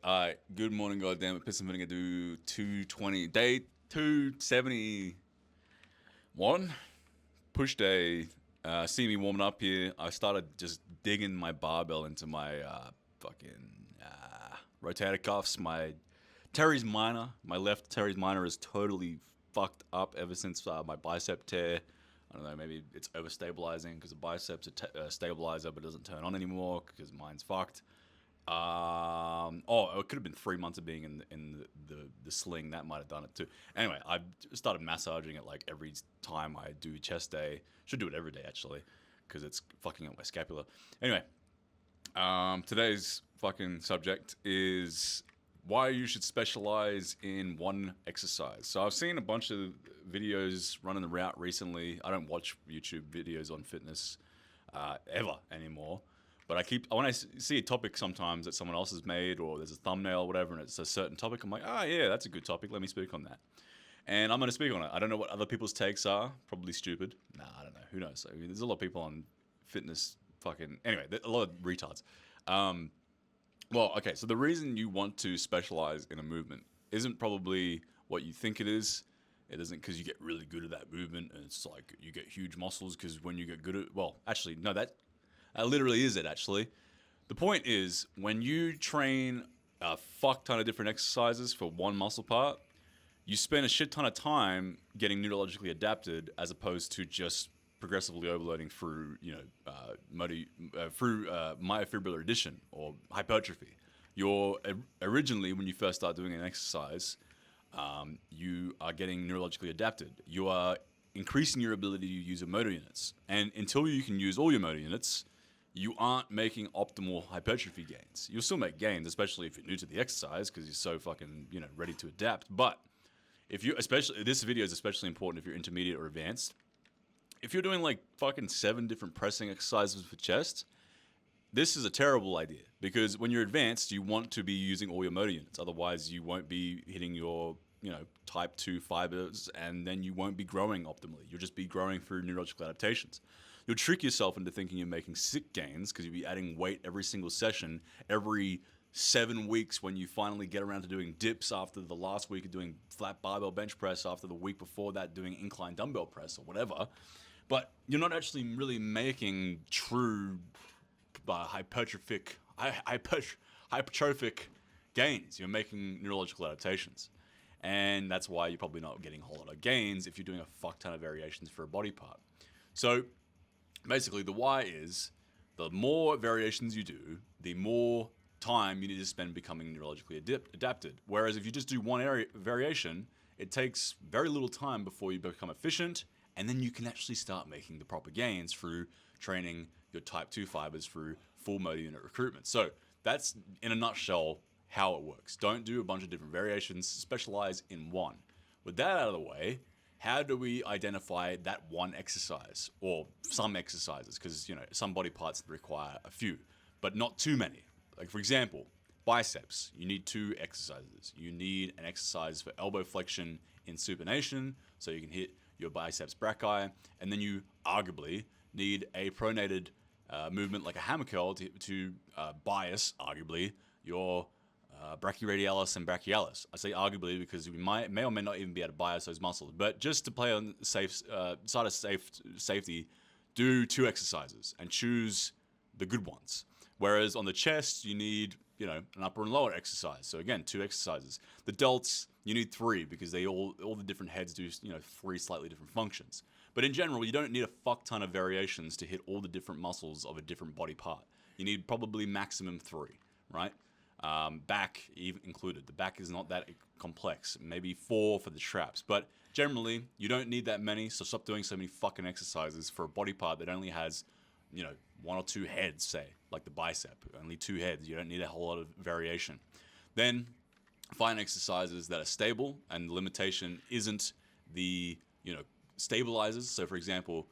Good morning, goddammit. Piss and vinegar do 220. Day 271. Push day. See me warming up here. I started just digging my barbell into my fucking rotator cuffs. My teres minor, my left teres minor is totally fucked up ever since my bicep tear. I don't know, maybe it's overstabilizing because the biceps a stabilizer but it doesn't turn on anymore because mine's fucked. It could have been 3 months of being in the sling. That might have done it too. Anyway, I started massaging it like every time I do chest day. Should do it every day actually, because it's fucking up my scapula. Anyway, today's fucking subject is why you should specialize in one exercise. So I've seen a bunch of videos running the route recently. I don't watch YouTube videos on fitness ever anymore. But when I see a topic sometimes that someone else has made, or there's a thumbnail or whatever, and it's a certain topic, I'm like, yeah, that's a good topic. Let me speak on that. And I'm going to speak on it. I don't know what other people's takes are. Probably stupid. Nah, I don't know. Who knows? I mean, there's a lot of people on fitness fucking... Anyway, a lot of retards. Okay, so the reason you want to specialize in a movement isn't probably what you think it is. It isn't because you get really good at that movement, and it's like you get huge muscles because when you get good at... Well, actually, no, that literally is it, actually. The point is, when you train a fuck ton of different exercises for one muscle part, you spend a shit ton of time getting neurologically adapted as opposed to just progressively overloading through, myofibrillar addition or hypertrophy. Originally, when you first start doing an exercise, you are getting neurologically adapted. You are increasing your ability to use your motor units. And until you can use all your motor units, you aren't making optimal hypertrophy gains. You'll still make gains, especially if you're new to the exercise, because you're so fucking, ready to adapt. But this video is especially important if you're intermediate or advanced. If you're doing like fucking 7 different pressing exercises for chest, this is a terrible idea, because when you're advanced, you want to be using all your motor units. Otherwise, you won't be hitting your, type 2 fibers, and then you won't be growing optimally. You'll just be growing through neurological adaptations. You'll trick yourself into thinking you're making sick gains because you'll be adding weight every single session, every 7 weeks when you finally get around to doing dips after the last week of doing flat barbell bench press, after the week before that doing incline dumbbell press or whatever. But you're not actually really making true hypertrophic gains. You're making neurological adaptations. And that's why you're probably not getting a whole lot of gains if you're doing a fuck ton of variations for a body part. So basically, the why is the more variations you do, the more time you need to spend becoming neurologically adapted. Whereas if you just do one variation, it takes very little time before you become efficient, and then you can actually start making the proper gains through training your type 2 fibers through full motor unit recruitment. So that's, in a nutshell, how it works. Don't do a bunch of different variations, specialize in one. With that out of the way, how do we identify that one exercise, or some exercises? Because, some body parts require a few, but not too many. Like, for example, biceps, you need 2 exercises. You need an exercise for elbow flexion in supination, so you can hit your biceps brachii, and then you arguably need a pronated movement like a hammer curl to bias, arguably, your brachyradialis and brachialis. I say arguably because we may or may not even be able to bias those muscles. But just to play on the side of safety, do 2 exercises and choose the good ones. Whereas on the chest, you need, an upper and lower exercise. So again, 2 exercises. The delts, you need 3 because they all the different heads do, 3 slightly different functions. But in general, you don't need a fuck ton of variations to hit all the different muscles of a different body part. You need probably maximum 3, right? Back even included. The back is not that complex. Maybe 4 for the traps. But generally, you don't need that many, so stop doing so many fucking exercises for a body part that only has, 1 or 2 heads, say, like the bicep. Only 2 heads. You don't need a whole lot of variation. Then find exercises that are stable, and the limitation isn't the, stabilizers. So, for example,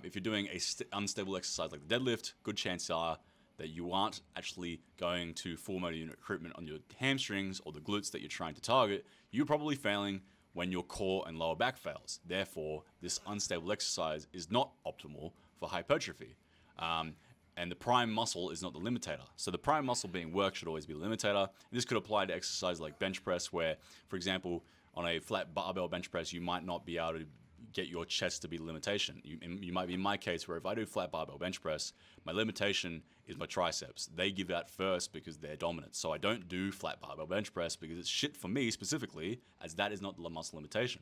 if you're doing a unstable exercise like the deadlift, good chance are that you aren't actually going to full motor unit recruitment on your hamstrings or the glutes that you're trying to target. You're probably failing when your core and lower back fails. Therefore, this unstable exercise is not optimal for hypertrophy. And the prime muscle is not the limitator. So the prime muscle being work should always be the limitator. And this could apply to exercises like bench press, where, for example, on a flat barbell bench press, you might not be able to get your chest to be the limitation. You might be in my case, where if I do flat barbell bench press, my limitation is my triceps. They give out first because they're dominant. So I don't do flat barbell bench press because it's shit for me specifically, as that is not the muscle limitation.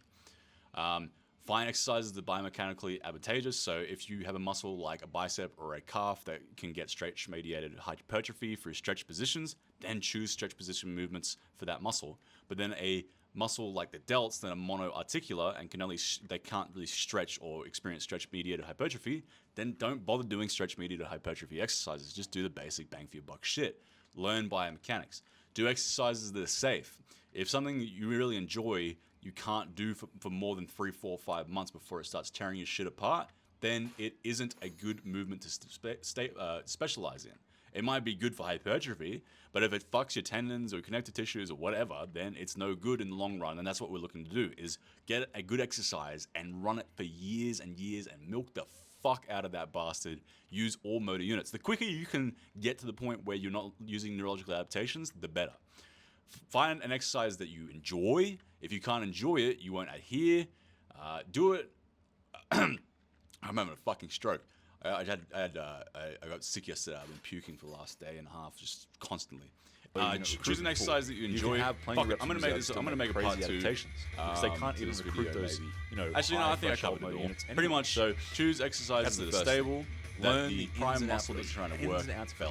Find exercises that are biomechanically advantageous. So if you have a muscle like a bicep or a calf that can get stretch-mediated hypertrophy through stretch positions, then choose stretch position movements for that muscle. But then a muscle like the delts that are monoarticular and they can't really stretch or experience stretch-mediated hypertrophy, then don't bother doing stretch-mediated hypertrophy exercises. Just do the basic bang for your buck shit. Learn biomechanics. Do exercises that are safe. If something you really enjoy you can't do for more than 3, 4, 5 months before it starts tearing your shit apart, then it isn't a good movement to specialize in. It might be good for hypertrophy, but if it fucks your tendons or connective tissues or whatever, then it's no good in the long run. And that's what we're looking to do, is get a good exercise and run it for years and years and milk the fuck out of that bastard. Use all motor units. The quicker you can get to the point where you're not using neurological adaptations, the better. Find an exercise that you enjoy. If you can't enjoy it, you won't adhere. Do it. I'm having a fucking stroke. I got sick yesterday. I've been puking for the last day and a half, just constantly. Choose an exercise that you enjoy. You have plenty I'm gonna make this. I'm gonna make a part 2 because they can't even recruit those. Actually, no. I think I covered it all. Pretty much. So choose exercises that are stable. Learn the prime muscle that's trying to work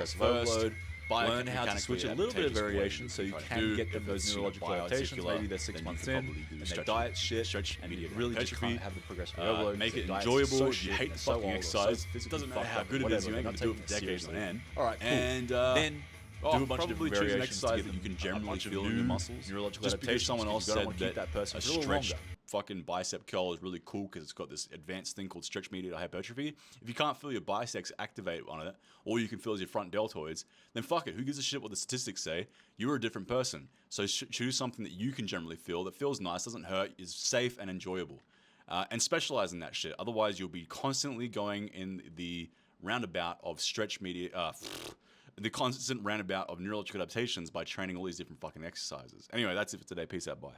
first. Learn how to switch a little bit of variation so you can get them those neurological adaptations. Maybe they're 6 months in, and their diet's shit, and you really just can't have the progressive overload. Make it enjoyable. If you hate the fucking exercise, it doesn't matter how good it is, you ain't going to do it for decades on end. Alright, cool. And then do a bunch of probably different choose an variations exercise that you can generally feel in your muscles. Neurological Just because adaptations, someone else said that person a for a little stretch longer. fucking bicep curl is really cool because it's got this advanced thing called stretch-mediated hypertrophy. If you can't feel your biceps activate on it, all you can feel is your front deltoids, then fuck it. Who gives a shit what the statistics say? You're a different person. So choose something that you can generally feel, that feels nice, doesn't hurt, is safe and enjoyable. And specialize in that shit. Otherwise, you'll be constantly going in the roundabout of the constant roundabout of neurological adaptations by training all these different fucking exercises. Anyway, that's it for today. Peace out. Bye.